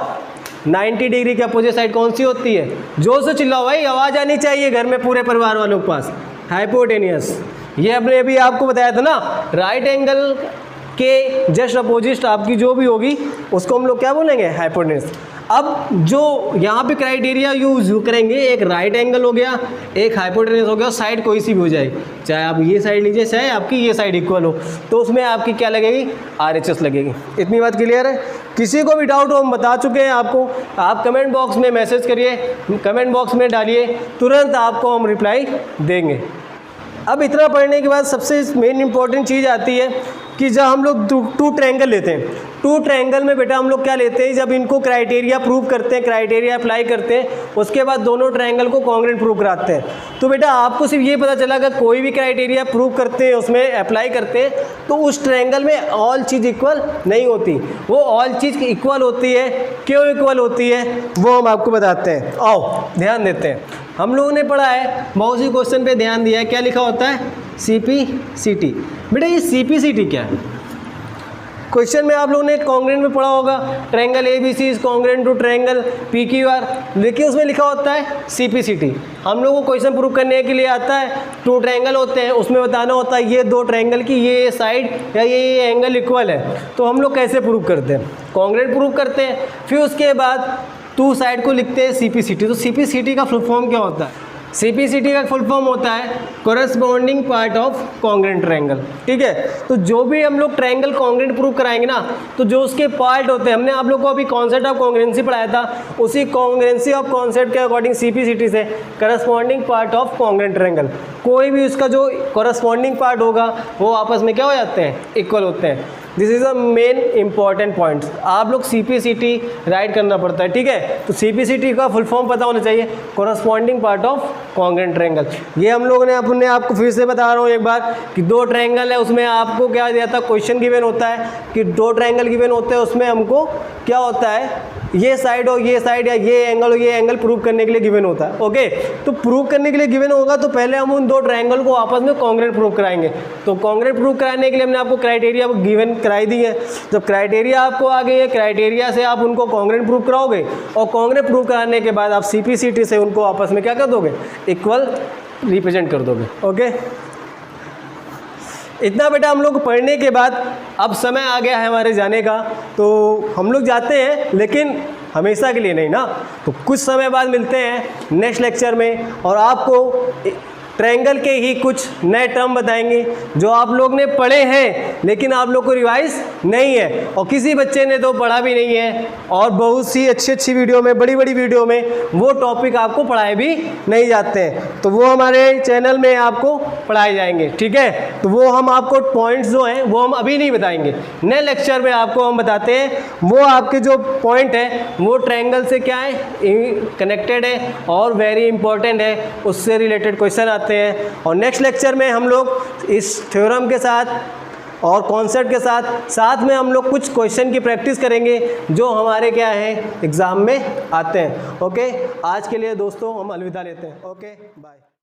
90 डिग्री के अपोजिट साइड कौन सी होती है, जोर से चिल्लाओ भाई, आवाज़ आनी चाहिए घर में पूरे परिवार वालों के पास, हाइपोटेनियस। ये हमने अभी आपको बताया था ना, राइट एंगल के जस्ट अपोजिट आपकी जो भी होगी उसको हम लोग क्या बोलेंगे, हाइपोटेनियस। अब जो यहाँ पे क्राइटेरिया यूज करेंगे, एक राइट एंगल हो गया, एक हाइपोटेनियस हो गया, साइड कोई सी भी हो जाएगी, चाहे आप ये साइड लीजिए चाहे आपकी ये साइड इक्वल हो, तो उसमें आपकी क्या लगेगी, RHS लगेगी। इतनी बात क्लियर है। किसी को भी डाउट हो हम बता चुके हैं आपको, आप कमेंट बॉक्स में मैसेज करिए, कमेंट बॉक्स में डालिए, तुरंत आपको हम रिप्लाई देंगे। अब इतना पढ़ने के बाद सबसे मेन इंपॉर्टेंट चीज़ आती है कि जब हम लोग टू ट्रायंगल लेते हैं, टू ट्रायंगल में बेटा हम लोग क्या लेते हैं, जब इनको क्राइटेरिया प्रूव करते हैं, क्राइटेरिया अप्लाई करते हैं, उसके बाद दोनों ट्रायंगल को कॉन्ग्रुएंट प्रूव कराते हैं। तो बेटा आपको सिर्फ ये पता चला अगर कोई भी क्राइटेरिया प्रूव करते हैं, उसमें अप्लाई करते हैं, तो उस ट्रायंगल में ऑल चीज़ इक्वल नहीं होती, वो ऑल चीज़ इक्वल होती है। क्यों इक्वल होती है वो हम आपको बताते हैं, आओ ध्यान देते हैं। हम लोगों ने पढ़ा है, बहुत सी क्वेश्चन पे ध्यान दिया है, क्या लिखा होता है, CPCT। बेटा ये CPCT क्या है, क्वेश्चन में आप लोगों ने कॉन्ग्रुएंट में पढ़ा होगा, triangle ABC is congruent to triangle PQR, लेकिन उसमें लिखा होता है CPCT। हम लोगों को क्वेश्चन प्रूव करने के लिए आता है, टू ट्रायंगल होते हैं, उसमें बताना होता है ये दो ट्रायंगल की ये साइड या ये एंगल इक्वल है। तो हम लोग कैसे प्रूव करते हैं, कॉन्ग्रुएंट प्रूव करते हैं, फिर उसके बाद टू साइड को लिखते हैं CPCT। तो CPCT का फुल फॉर्म क्या होता है, CPCT का फुल फॉर्म होता है corresponding part of congruent triangle. ठीक है, तो जो भी हम लोग ट्रायंगल कॉन्ग्रुएंट प्रूव कराएंगे ना, तो जो उसके पार्ट होते हैं, हमने आप लोग को अभी कॉन्सेप्ट ऑफ कॉन्ग्रुएंसी पढ़ाया था, उसी कॉन्ग्रुएंसी ऑफ कॉन्सेप्ट के अकॉर्डिंग CPCT से corresponding part of congruent triangle, कोई भी उसका जो कोरस्पॉन्डिंग पार्ट होगा वो आपस में क्या हो जाते हैं, इक्वल होते हैं। This is a main important point, आप लोग CPCT राइट करना पड़ता है। ठीक है, तो CPCT का फुल फॉर्म पता होना चाहिए, corresponding part of congruent triangle. ये हम लोगों ने अपने आपको फिर से बता रहा हूँ एक बार कि दो ट्रायंगल है, उसमें आपको क्या दिया था, क्वेश्चन गिवन होता है कि दो ट्रायंगल गिवन होते हैं, उसमें हमको क्या होता है, ये साइड हो ये साइड या ये एंगल हो ये एंगल प्रूव करने के लिए गिवन होता है। ओके, तो प्रूव करने के लिए गिवन होगा तो पहले हम उन दो ट्रायंगल को आपस में कॉन्ग्रुएंट प्रूव कराएंगे। तो कॉन्ग्रुएंट प्रूव कराने के लिए हमने आपको क्राइटेरिया गिवन कराई दी है। जब क्राइटेरिया आपको आ गई है, क्राइटेरिया से आप उनको कॉन्ग्रुएंट प्रूव कराओगे और कॉन्ग्रुएंट प्रूव कराने के बाद आप CPCT से उनको आपस में क्या कर दोगे, इक्वल रिप्रेजेंट कर दोगे। ओके, इतना बेटा हम लोग पढ़ने के बाद अब समय आ गया है हमारे जाने का, तो हम लोग जाते हैं, लेकिन हमेशा के लिए नहीं ना, तो कुछ समय बाद मिलते हैं नेक्स्ट लेक्चर में और आपको ट्रायंगल के ही कुछ नए टर्म बताएंगे जो आप लोग ने पढ़े हैं लेकिन आप लोग को रिवाइज नहीं है और किसी बच्चे ने तो पढ़ा भी नहीं है, और बहुत सी अच्छी वीडियो में, बड़ी वीडियो में वो टॉपिक आपको पढ़ाए भी नहीं जाते हैं, तो वो हमारे चैनल में आपको पढ़ाए जाएंगे। ठीक है, तो वो हम आपको पॉइंट्स जो हैं वो हम अभी नहीं बताएंगे, नए लेक्चर में आपको हम बताते हैं। वो आपके जो पॉइंट है वो ट्रायंगल से क्या है, कनेक्टेड है और वेरी इंपॉर्टेंट है, उससे रिलेटेड क्वेश्चन आते हैं। और नेक्स्ट लेक्चर में हम लोग इस थ्योरम के साथ और कॉन्सेप्ट के साथ में हम लोग कुछ क्वेश्चन की प्रैक्टिस करेंगे जो हमारे क्या है, एग्जाम में आते हैं। ओके, आज के लिए दोस्तों हम अलविदा लेते हैं। Okay, bye.